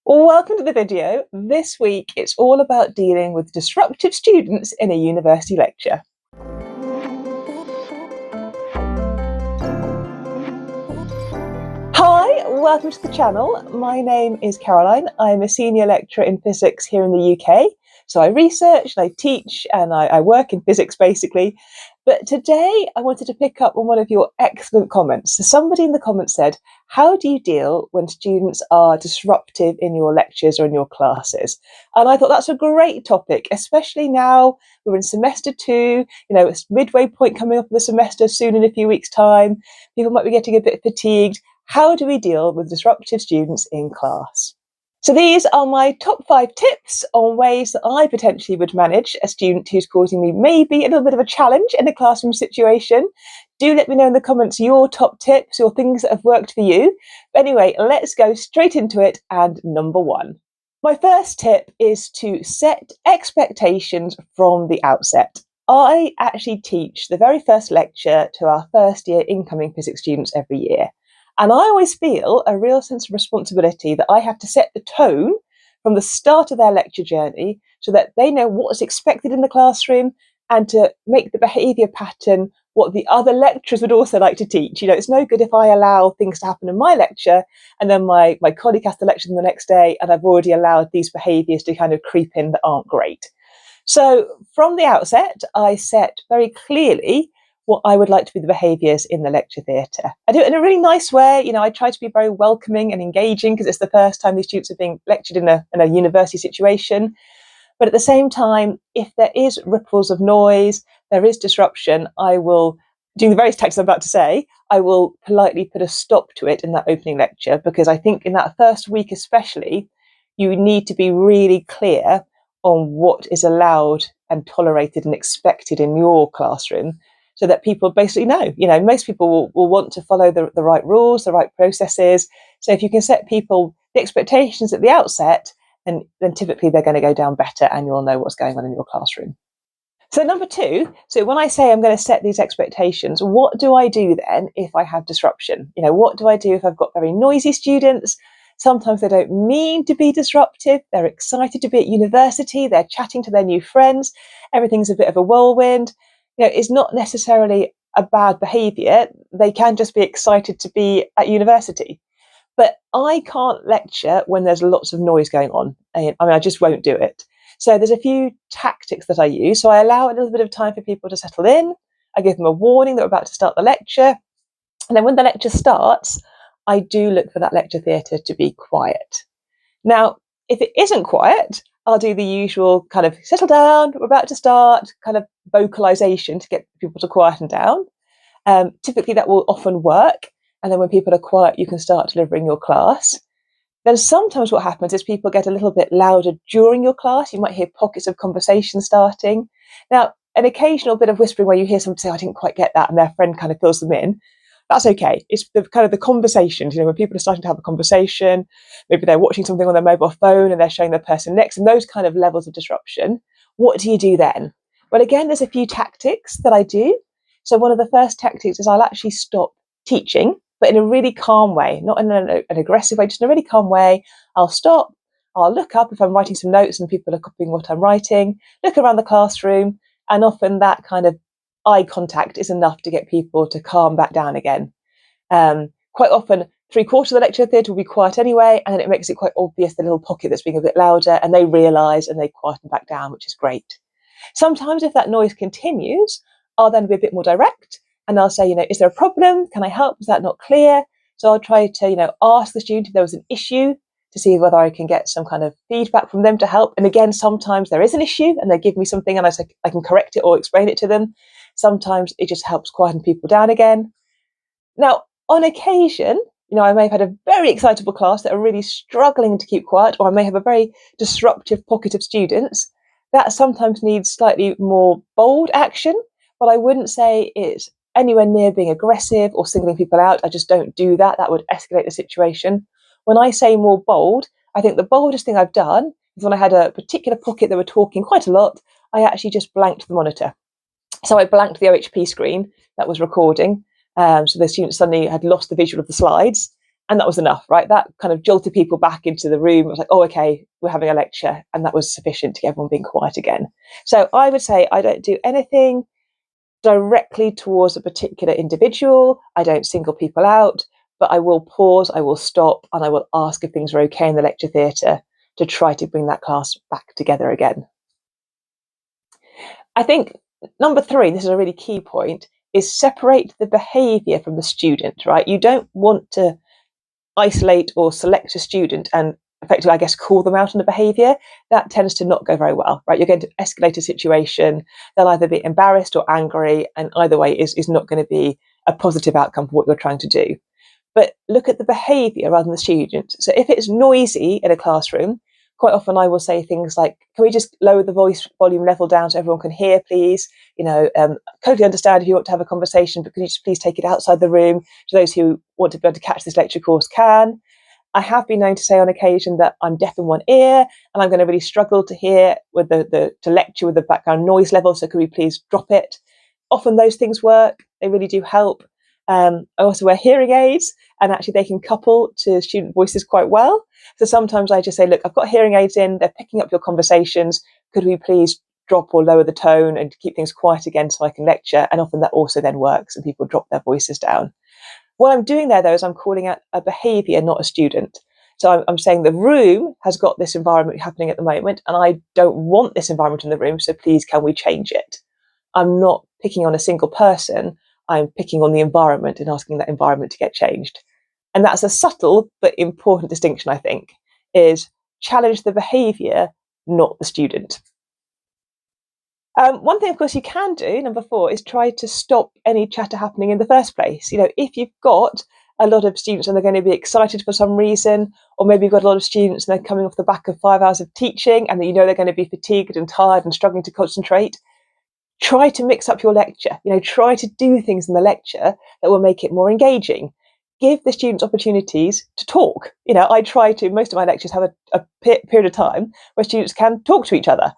Welcome to the video. This week it's all about dealing with disruptive students in a university lecture. Hi, welcome to the channel. My name is Caroline. I'm a senior lecturer in physics here in the UK. So I research and I teach and I work in physics basically. But today I wanted to pick up on one of your excellent comments. So somebody in the comments said, how do you deal when students are disruptive in your lectures or in your classes? And I thought that's a great topic, especially now we're in semester 2, it's midway point coming up in the semester soon in a few weeks' time. People might be getting a bit fatigued. How do we deal with disruptive students in class? So these are my top 5 tips on ways that I potentially would manage a student who's causing me maybe a little bit of a challenge in a classroom situation. Do let me know in the comments your top tips or things that have worked for you. But anyway, let's go straight into it. And number 1. My first tip is to set expectations from the outset. I actually teach the very first lecture to our first year incoming physics students every year. And I always feel a real sense of responsibility that I have to set the tone from the start of their lecture journey so that they know what's expected in the classroom and to make the behaviour pattern what the other lecturers would also like to teach. It's no good if I allow things to happen in my lecture and then my colleague has to lecture them the next day and I've already allowed these behaviours to kind of creep in that aren't great. So from the outset, I set very clearly what I would like to be the behaviours in the lecture theatre. I do it in a really nice way. I try to be very welcoming and engaging because it's the first time these students are being lectured in a university situation. But at the same time, if there is ripples of noise, there is disruption, I will, doing the various tactics I'm about to say, I will politely put a stop to it in that opening lecture, because I think in that first week especially, you need to be really clear on what is allowed and tolerated and expected in your classroom, so that people basically know. Most people will want to follow the right rules, the right processes. So if you can set people the expectations at the outset, then typically they're going to go down better and you'll know what's going on in your classroom. So number 2, so when I say I'm going to set these expectations, what do I do then if I have disruption? What do I do if I've got very noisy students? Sometimes they don't mean to be disruptive. They're excited to be at university. They're chatting to their new friends. Everything's a bit of a whirlwind. It's not necessarily a bad behaviour. They can just be excited to be at university. But I can't lecture when there's lots of noise going on. I just won't do it. So there's a few tactics that I use. So I allow a little bit of time for people to settle in. I give them a warning that we're about to start the lecture. And then when the lecture starts, I do look for that lecture theatre to be quiet. Now, if it isn't quiet, I'll do the usual kind of settle down, we're about to start, kind of vocalization to get people to quieten down. Typically that will often work. And then when people are quiet, you can start delivering your class. Then sometimes what happens is people get a little bit louder during your class. You might hear pockets of conversation starting. Now, an occasional bit of whispering where you hear someone say, I didn't quite get that, and their friend kind of fills them in. That's okay. It's the kind of the conversations, when people are starting to have a conversation, maybe they're watching something on their mobile phone and they're showing the person next, and those kind of levels of disruption. What do you do then? Well, again, there's a few tactics that I do. So one of the first tactics is I'll actually stop teaching, but in a really calm way, not in an aggressive way, just in a really calm way. I'll stop, I'll look up if I'm writing some notes and people are copying what I'm writing, look around the classroom, and often that kind of eye contact is enough to get people to calm back down again. Quite often, 3/4 of the lecture theatre will be quiet anyway, and then it makes it quite obvious the little pocket that's being a bit louder, and they realise and they quieten back down, which is great. Sometimes if that noise continues, I'll then be a bit more direct and I'll say, is there a problem? Can I help? Is that not clear? So I'll try to, ask the student if there was an issue to see whether I can get some kind of feedback from them to help. And again, sometimes there is an issue and they give me something and I say I can correct it or explain it to them. Sometimes it just helps quieten people down again. Now, on occasion, I may have had a very excitable class that are really struggling to keep quiet, or I may have a very disruptive pocket of students. That sometimes needs slightly more bold action, but I wouldn't say it's anywhere near being aggressive or singling people out. I just don't do that. That would escalate the situation. When I say more bold, I think the boldest thing I've done is when I had a particular pocket that were talking quite a lot, I actually just blanked the monitor. So I blanked the OHP screen that was recording. So the students suddenly had lost the visual of the slides. And that was enough, right? That kind of jolted people back into the room. It was like, oh, okay, we're having a lecture. And that was sufficient to get everyone being quiet again. So I would say I don't do anything directly towards a particular individual. I don't single people out, but I will pause, I will stop, and I will ask if things are okay in the lecture theatre to try to bring that class back together again. I think number 3, this is a really key point, is separate the behaviour from the student, right? You don't want to isolate or select a student and effectively, I guess, call them out on the behaviour. That tends to not go very well, right? You're going to escalate a situation. They'll either be embarrassed or angry, and either way is not going to be a positive outcome for what you're trying to do. But look at the behaviour rather than the student. So if it's noisy in a classroom, quite often I will say things like, can we just lower the voice volume level down so everyone can hear, please? Totally understand if you want to have a conversation, but could you just please take it outside the room so those who want to be able to catch this lecture course can? I have been known to say on occasion that I'm deaf in one ear and I'm going to really struggle to hear with to lecture with the background noise level, so could we please drop it? Often those things work, they really do help. I also wear hearing aids, and actually they can couple to student voices quite well. So sometimes I just say, look, I've got hearing aids in, they're picking up your conversations, could we please drop or lower the tone and keep things quiet again so I can lecture? And often that also then works and people drop their voices down. What I'm doing there, though, is I'm calling out a behaviour, not a student. So I'm saying the room has got this environment happening at the moment, and I don't want this environment in the room, so please can we change it? I'm not picking on a single person, I'm picking on the environment and asking that environment to get changed. And that's a subtle but important distinction, I think, is challenge the behaviour, not the student. One thing, of course, you can do, number 4, is try to stop any chatter happening in the first place. If you've got a lot of students and they're going to be excited for some reason, or maybe you've got a lot of students and they're coming off the back of 5 hours of teaching and they're going to be fatigued and tired and struggling to concentrate, try to mix up your lecture. Try to do things in the lecture that will make it more engaging. Give the students opportunities to talk. I try to, most of my lectures have a period of time where students can talk to each other.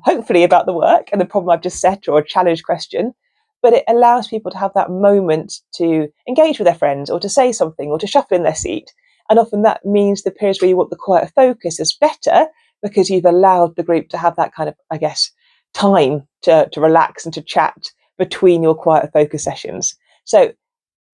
Hopefully about the work and the problem I've just set, or a challenge question, but it allows people to have that moment to engage with their friends or to say something or to shuffle in their seat. And often that means the periods where you want the quiet focus is better because you've allowed the group to have that kind of, I guess, time to relax and to chat between your quiet focus sessions. So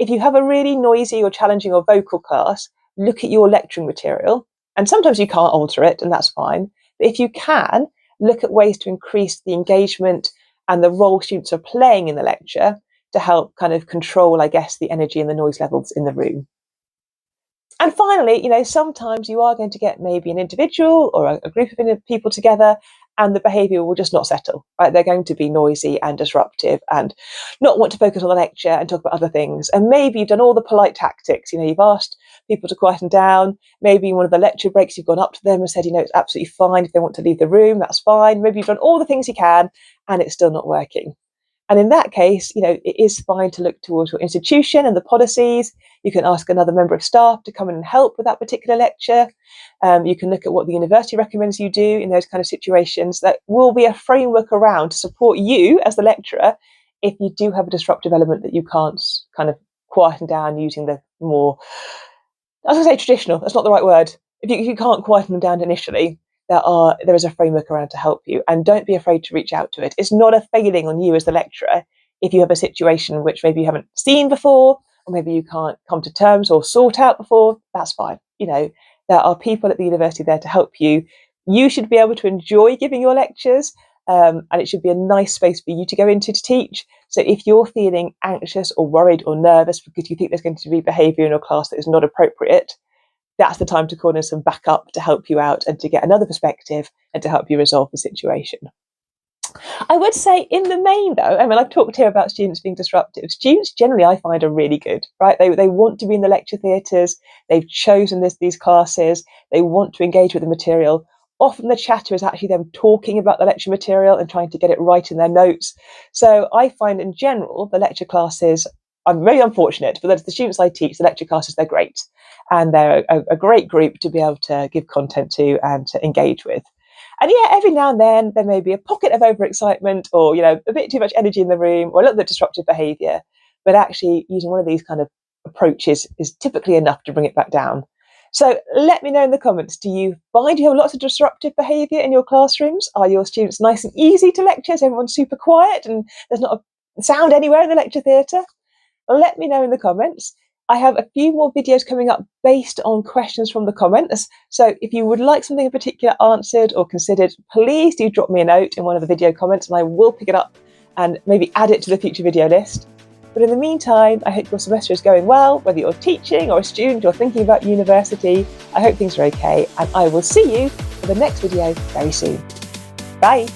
if you have a really noisy or challenging or vocal class, look at your lecturing material. And sometimes you can't alter it, and that's fine. But if you can, look at ways to increase the engagement and the role students are playing in the lecture to help kind of control, I guess, the energy and the noise levels in the room. And finally, sometimes you are going to get maybe an individual or a group of people together and the behaviour will just not settle, right? They're going to be noisy and disruptive and not want to focus on the lecture and talk about other things. And maybe you've done all the polite tactics. You've asked people to quieten down. Maybe in one of the lecture breaks, you've gone up to them and said, it's absolutely fine if they want to leave the room, that's fine. Maybe you've done all the things you can and it's still not working. And in that case, it is fine to look towards your institution and the policies. You can ask another member of staff to come in and help with that particular lecture. You can look at what the university recommends you do in those kind of situations. That will be a framework around to support you as the lecturer if you do have a disruptive element that you can't kind of quieten down using the more, I was going to say traditional, that's not the right word. If you can't quieten them down initially, there is a framework around to help you, and don't be afraid to reach out to it. It's not a failing on you as the lecturer if you have a situation which maybe you haven't seen before, or maybe you can't come to terms or sort out before. That's fine. There are people at the university there to help you. You should be able to enjoy giving your lectures, and it should be a nice space for you to go into to teach. So if you're feeling anxious or worried or nervous because you think there's going to be behaviour in your class that is not appropriate, that's the time to call in some backup to help you out and to get another perspective and to help you resolve the situation. I would say in the main, though, I've talked here about students being disruptive. Students generally, I find, are really good, right? They want to be in the lecture theatres. They've chosen these classes. They want to engage with the material. Often the chatter is actually them talking about the lecture material and trying to get it right in their notes. So I find in general, the lecture classes, I'm very unfortunate, but the students I teach, the lecture classes, they're great. And they're a great group to be able to give content to and to engage with. And every now and then there may be a pocket of overexcitement or, a bit too much energy in the room or a little bit disruptive behaviour. But actually using one of these kind of approach is typically enough to bring it back down. So let me know in the comments, do you find you have lots of disruptive behaviour in your classrooms? Are your students nice and easy to lecture? Is everyone super quiet and there's not a sound anywhere in the lecture theatre? Let me know in the comments. I have a few more videos coming up based on questions from the comments. So if you would like something in particular answered or considered, please do drop me a note in one of the video comments and I will pick it up and maybe add it to the future video list. But in the meantime, I hope your semester is going well, whether you're teaching or a student or thinking about university. I hope things are okay, and I will see you for the next video very soon. Bye.